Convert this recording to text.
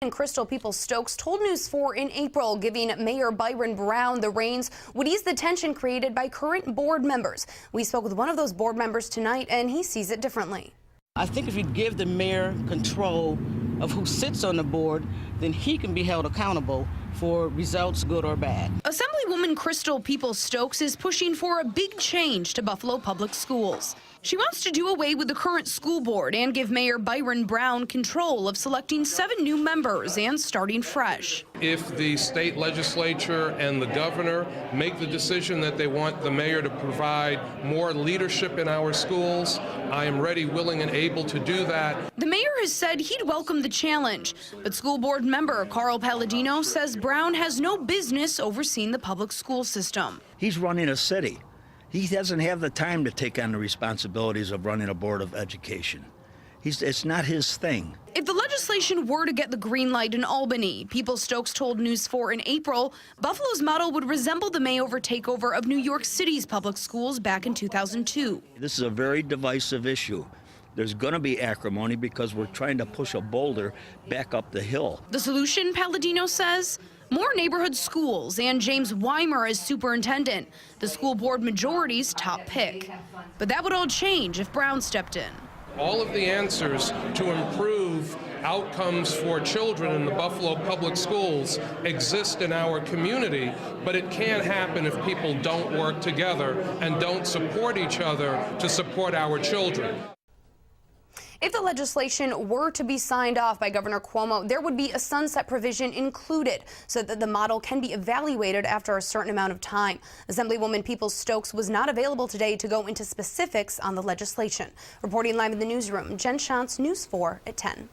Assemblywoman Crystal Peoples-Stokes told News 4 in April giving Mayor Byron Brown the reins would ease the tension created by current board members. We spoke with one of those board members tonight, and he sees it differently. I think if you give the mayor control of who sits on the board, then he can be held accountable for results, good or bad. Assemblywoman Crystal Peoples-Stokes is pushing for a big change to Buffalo Public Schools. She wants to do away with the current school board and give Mayor Byron Brown control of selecting 7 new members and starting fresh. If the state legislature and the governor make the decision that they want the mayor to provide more leadership in our schools, I am ready, willing, and able to do that. The mayor has said he'd welcome the challenge, but school board member Carl Palladino says Brown has no business overseeing the public school system. He's running a city. He doesn't have the time to take on the responsibilities of running a board of education. It's not his thing. If the legislation were to get the green light in Albany, Peoples-Stokes told News 4 in April, Buffalo's model would resemble the mayover takeover of New York City's public schools back in 2002. This is a very divisive issue. There's going to be acrimony because we're trying to push a boulder back up the hill. The solution, Palladino says? More neighborhood schools and James Weimer as superintendent, the school board majority's top pick. But that would all change if Brown stepped in. All of the answers to improve outcomes for children in the Buffalo Public Schools exist in our community, but it can't happen if people don't work together and don't support each other to support our children. If the legislation were to be signed off by Governor Cuomo, there would be a sunset provision included so that the model can be evaluated after a certain amount of time. Assemblywoman Peoples-Stokes was not available today to go into specifics on the legislation. Reporting live in the newsroom, Jen Shantz, News 4 at 10.